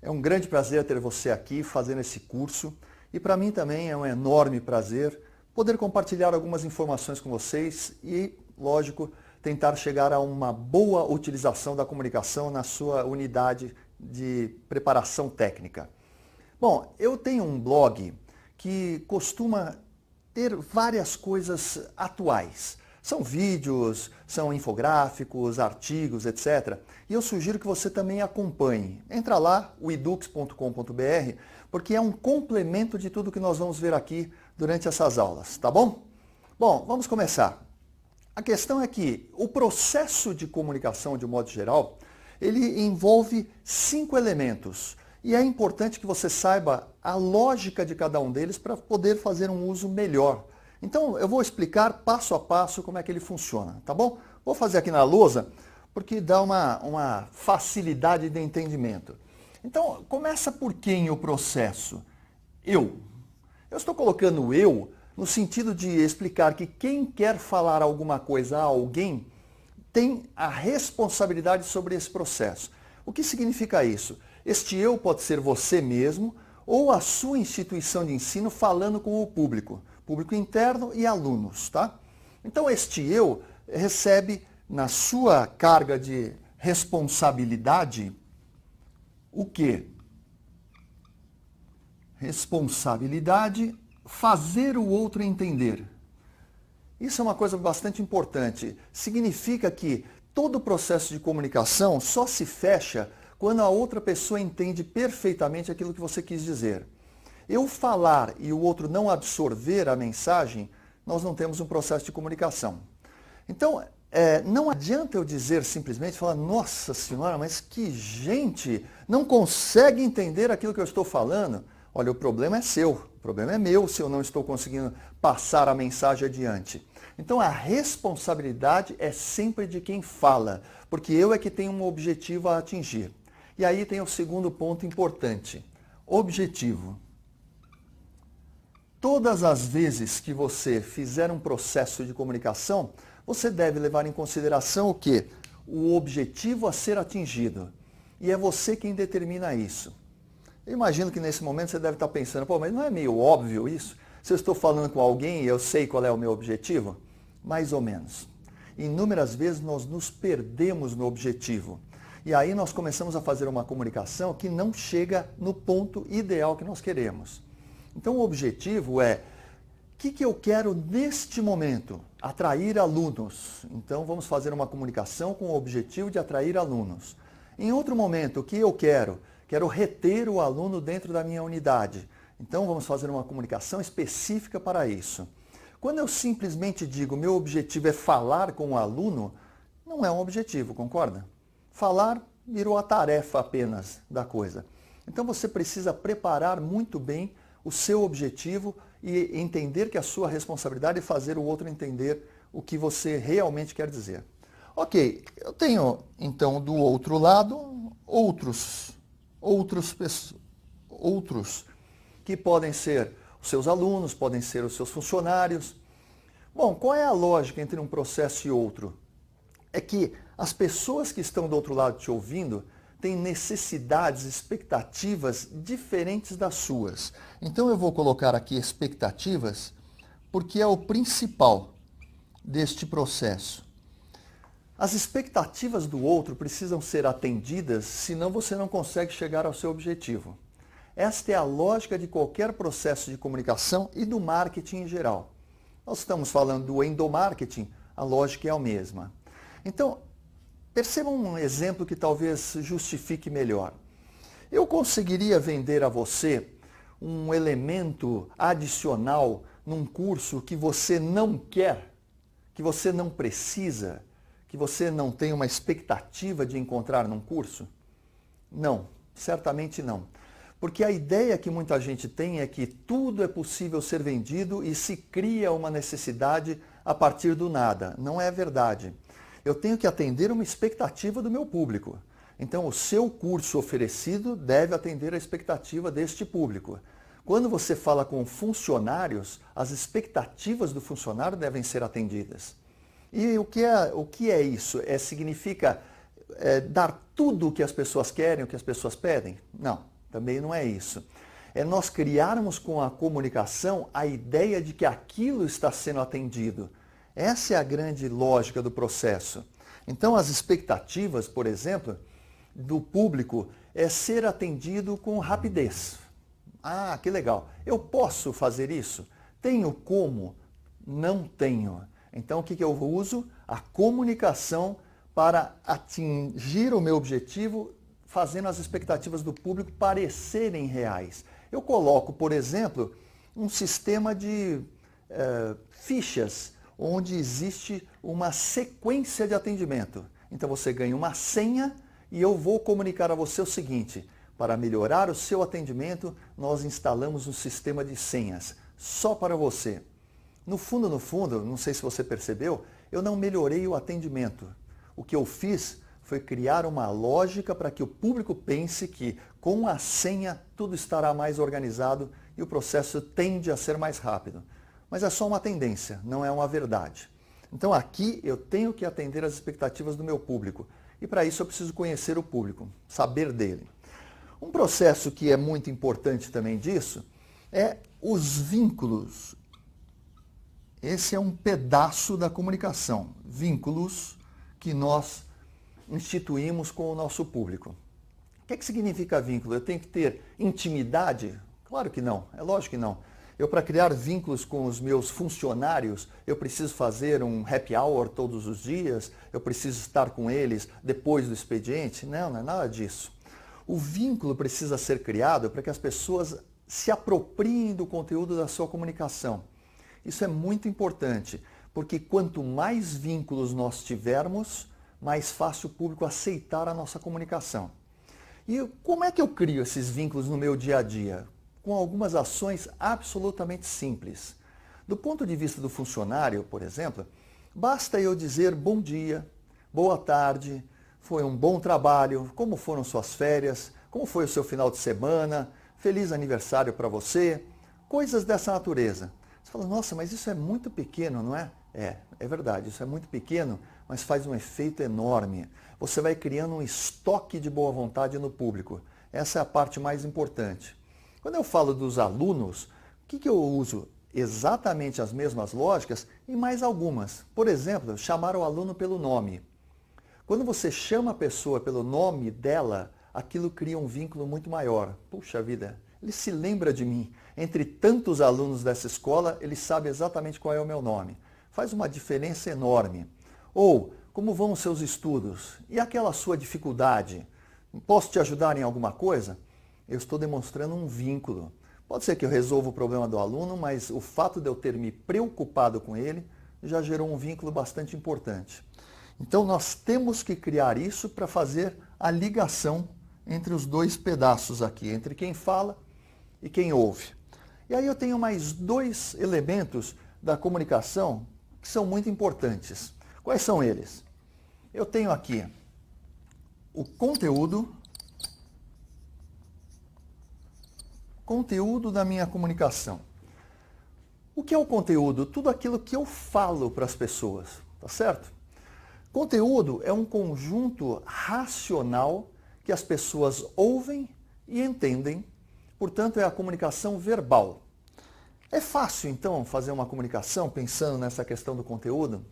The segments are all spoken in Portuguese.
É um grande prazer ter você aqui fazendo esse curso e para mim também é um enorme prazer poder compartilhar algumas informações com vocês e, lógico, tentar chegar a uma boa utilização da comunicação na sua unidade de preparação técnica. Bom, eu tenho um blog que costuma ter várias coisas atuais. São vídeos, são infográficos, artigos, etc. E eu sugiro que você também acompanhe. Entra lá, o edux.com.br, porque é um complemento de tudo que nós vamos ver aqui durante essas aulas, tá bom? Bom, vamos começar. A questão é que o processo de comunicação, de um modo geral, ele envolve 5 elementos. E é importante que você saiba a lógica de cada um deles para poder fazer um uso melhor. Então, eu vou explicar passo a passo como é que ele funciona, tá bom? Vou fazer aqui na lousa, porque dá uma facilidade de entendimento. Então, começa por quem o processo? Eu. Eu estou colocando eu no sentido de explicar que quem quer falar alguma coisa a alguém tem a responsabilidade sobre esse processo. O que significa isso? Este eu pode ser você mesmo ou a sua instituição de ensino falando com o público interno e alunos, tá? Então este eu recebe na sua carga de responsabilidade o quê? Responsabilidade, fazer o outro entender. Isso é uma coisa bastante importante. Significa que todo o processo de comunicação só se fecha quando a outra pessoa entende perfeitamente aquilo que você quis dizer. Eu falar e o outro não absorver a mensagem, nós não temos um processo de comunicação. Então, não adianta eu dizer simplesmente, falar, nossa senhora, mas que gente não consegue entender aquilo que eu estou falando. Olha, o problema é seu, o problema é meu se eu não estou conseguindo passar a mensagem adiante. Então a responsabilidade é sempre de quem fala, porque eu é que tenho um objetivo a atingir. E aí tem o segundo ponto importante, objetivo. Todas as vezes que você fizer um processo de comunicação, você deve levar em consideração o quê? O objetivo a ser atingido. E é você quem determina isso. Eu imagino que nesse momento você deve estar pensando, pô, mas não é meio óbvio isso? Se eu estou falando com alguém e eu sei qual é o meu objetivo? Mais ou menos. Inúmeras vezes nós nos perdemos no objetivo. E aí nós começamos a fazer uma comunicação que não chega no ponto ideal que nós queremos. Então o objetivo é, o que eu quero neste momento? Atrair alunos. Então vamos fazer uma comunicação com o objetivo de atrair alunos. Em outro momento, o que eu quero? Quero reter o aluno dentro da minha unidade. Então vamos fazer uma comunicação específica para isso. Quando eu simplesmente digo meu objetivo é falar com o aluno, não é um objetivo, concorda? Falar virou a tarefa apenas da coisa. Então você precisa preparar muito bem o seu objetivo e entender que a sua responsabilidade é fazer o outro entender o que você realmente quer dizer. Ok, eu tenho então do outro lado outros que podem ser os seus alunos, podem ser os seus funcionários. Bom, qual é a lógica entre um processo e outro? É que as pessoas que estão do outro lado te ouvindo têm necessidades, expectativas diferentes das suas. Então eu vou colocar aqui expectativas porque é o principal deste processo. As expectativas do outro precisam ser atendidas, senão você não consegue chegar ao seu objetivo. Esta é a lógica de qualquer processo de comunicação e do marketing em geral. Nós estamos falando do endomarketing, a lógica é a mesma. Então, perceba um exemplo que talvez justifique melhor. Eu conseguiria vender a você um elemento adicional num curso que você não quer, que você não precisa, que você não tem uma expectativa de encontrar num curso? Não, certamente não. Porque a ideia que muita gente tem é que tudo é possível ser vendido e se cria uma necessidade a partir do nada. Não é verdade. Eu tenho que atender uma expectativa do meu público. Então, o seu curso oferecido deve atender a expectativa deste público. Quando você fala com funcionários, as expectativas do funcionário devem ser atendidas. E o que é isso? Significa dar tudo o que as pessoas querem, o que as pessoas pedem? Não, Também não é isso. É nós criarmos com a comunicação a ideia de que aquilo está sendo atendido. Essa é a grande lógica do processo. Então, as expectativas, por exemplo, do público é ser atendido com rapidez. Ah, que legal. Eu posso fazer isso? Tenho como? Não tenho. Então, o que eu uso? A comunicação para atingir o meu objetivo, fazendo as expectativas do público parecerem reais. Eu coloco, por exemplo, um sistema de fichas, onde existe uma sequência de atendimento. Então você ganha uma senha e eu vou comunicar a você o seguinte: para melhorar o seu atendimento, nós instalamos um sistema de senhas só para você. No fundo, não sei se você percebeu, eu não melhorei o atendimento. O que eu fiz foi criar uma lógica para que o público pense que com a senha tudo estará mais organizado e o processo tende a ser mais rápido. Mas é só uma tendência, não é uma verdade. Então aqui eu tenho que atender às expectativas do meu público. E para isso eu preciso conhecer o público, saber dele. Um processo que é muito importante também disso é os vínculos. Esse é um pedaço da comunicação. Vínculos que nós instituímos com o nosso público. O que significa vínculo? Eu tenho que ter intimidade? Claro que não, é lógico que não. Eu, para criar vínculos com os meus funcionários, eu preciso fazer um happy hour todos os dias? Eu preciso estar com eles depois do expediente? Não, não é nada disso. O vínculo precisa ser criado para que as pessoas se apropriem do conteúdo da sua comunicação. Isso é muito importante, porque quanto mais vínculos nós tivermos, mais fácil o público aceitar a nossa comunicação. E como é que eu crio esses vínculos no meu dia a dia? Com algumas ações absolutamente simples. Do ponto de vista do funcionário, por exemplo, basta eu dizer bom dia, boa tarde, foi um bom trabalho, como foram suas férias, como foi o seu final de semana, feliz aniversário para você, coisas dessa natureza. Você fala, nossa, mas isso é muito pequeno, não é? É verdade, isso é muito pequeno, mas faz um efeito enorme. Você vai criando um estoque de boa vontade no público. Essa é a parte mais importante. Quando eu falo dos alunos, o que eu uso? Exatamente as mesmas lógicas e mais algumas. Por exemplo, chamar o aluno pelo nome. Quando você chama a pessoa pelo nome dela, aquilo cria um vínculo muito maior. Puxa vida, ele se lembra de mim. Entre tantos alunos dessa escola, ele sabe exatamente qual é o meu nome. Faz uma diferença enorme. Ou, como vão os seus estudos? E aquela sua dificuldade? Posso te ajudar em alguma coisa? Eu estou demonstrando um vínculo. Pode ser que eu resolva o problema do aluno, mas o fato de eu ter me preocupado com ele já gerou um vínculo bastante importante. Então nós temos que criar isso para fazer a ligação entre os dois pedaços aqui, entre quem fala e quem ouve. E aí eu tenho mais dois elementos da comunicação que são muito importantes. Quais são eles? Eu tenho aqui o conteúdo da minha comunicação. O que é o conteúdo? Tudo aquilo que eu falo para as pessoas, tá certo? Conteúdo é um conjunto racional que as pessoas ouvem e entendem, portanto é a comunicação verbal. É fácil então fazer uma comunicação pensando nessa questão do conteúdo?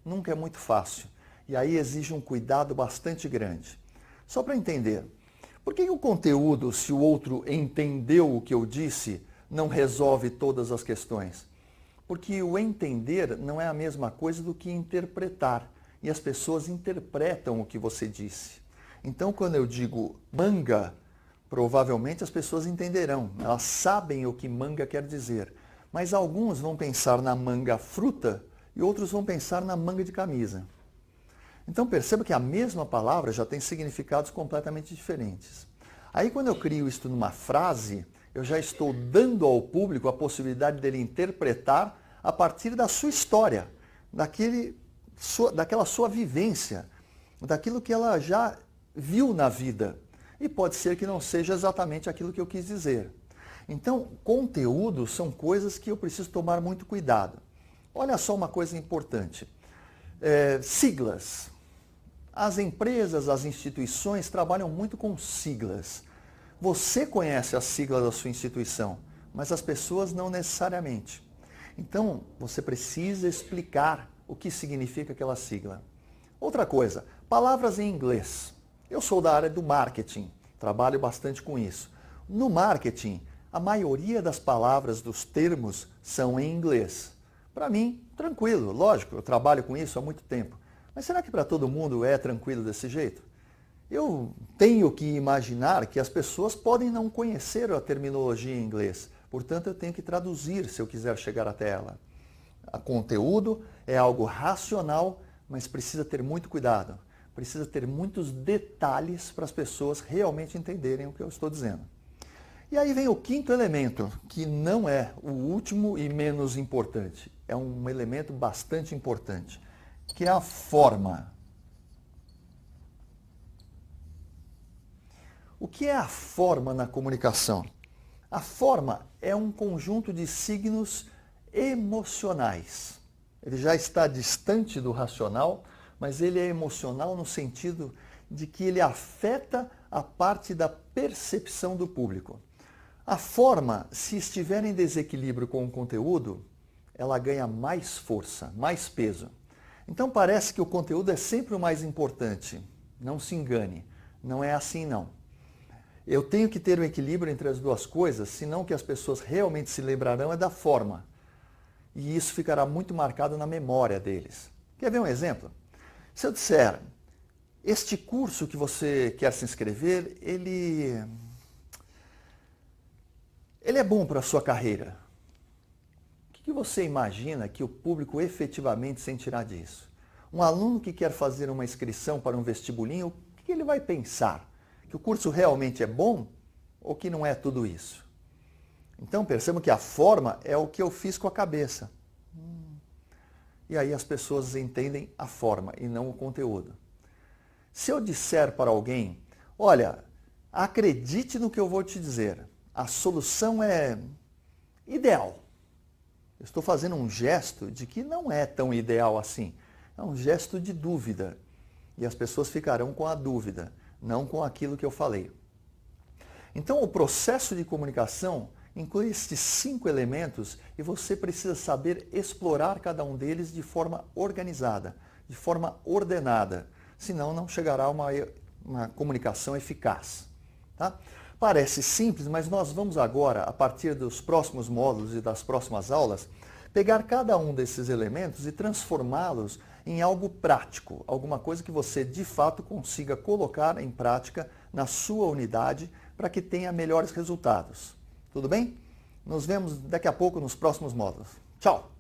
Nunca é muito fácil. E aí exige um cuidado bastante grande. Só para entender, por que o conteúdo, se o outro entendeu o que eu disse, não resolve todas as questões? Porque o entender não é a mesma coisa do que interpretar. E as pessoas interpretam o que você disse. Então, quando eu digo manga, provavelmente as pessoas entenderão. Elas sabem o que manga quer dizer. Mas alguns vão pensar na manga fruta e outros vão pensar na manga de camisa. Então perceba que a mesma palavra já tem significados completamente diferentes. Aí quando eu crio isto numa frase, eu já estou dando ao público a possibilidade dele interpretar a partir da sua história, daquela sua vivência, daquilo que ela já viu na vida. E pode ser que não seja exatamente aquilo que eu quis dizer. Então, conteúdos são coisas que eu preciso tomar muito cuidado. Olha só uma coisa importante. Siglas. As empresas, as instituições trabalham muito com siglas. Você conhece a sigla da sua instituição, mas as pessoas não necessariamente. Então, você precisa explicar o que significa aquela sigla. Outra coisa, palavras em inglês. Eu sou da área do marketing, trabalho bastante com isso. No marketing, a maioria das palavras, dos termos, são em inglês. Para mim, tranquilo, lógico, eu trabalho com isso há muito tempo. Mas será que para todo mundo é tranquilo desse jeito? Eu tenho que imaginar que as pessoas podem não conhecer a terminologia em inglês, portanto eu tenho que traduzir se eu quiser chegar até ela. O conteúdo é algo racional, mas precisa ter muito cuidado. Precisa ter muitos detalhes para as pessoas realmente entenderem o que eu estou dizendo. E aí vem o quinto elemento, que não é o último e menos importante. É um elemento bastante importante, que é a forma. O que é a forma na comunicação? A forma é um conjunto de signos emocionais. Ele já está distante do racional, mas ele é emocional no sentido de que ele afeta a parte da percepção do público. A forma, se estiver em desequilíbrio com o conteúdo, ela ganha mais força, mais peso. Então parece que o conteúdo é sempre o mais importante. Não se engane, não é assim não. Eu tenho que ter um equilíbrio entre as duas coisas, senão o que as pessoas realmente se lembrarão é da forma. E isso ficará muito marcado na memória deles. Quer ver um exemplo? Se eu disser, este curso que você quer se inscrever, ele é bom para a sua carreira. O que você imagina que o público efetivamente sentirá disso? Um aluno que quer fazer uma inscrição para um vestibulinho, o que ele vai pensar? Que o curso realmente é bom ou que não é tudo isso? Então percebam que a forma é o que eu fiz com a cabeça. E aí as pessoas entendem a forma e não o conteúdo. Se eu disser para alguém, olha, acredite no que eu vou te dizer, a solução é ideal. Eu estou fazendo um gesto de que não é tão ideal assim. É um gesto de dúvida. E as pessoas ficarão com a dúvida, não com aquilo que eu falei. Então o processo de comunicação inclui estes 5 elementos e você precisa saber explorar cada um deles de forma organizada, de forma ordenada. Senão não chegará a uma comunicação eficaz. Tá? Parece simples, mas nós vamos agora, a partir dos próximos módulos e das próximas aulas, pegar cada um desses elementos e transformá-los em algo prático, alguma coisa que você de fato consiga colocar em prática na sua unidade para que tenha melhores resultados. Tudo bem? Nos vemos daqui a pouco nos próximos módulos. Tchau!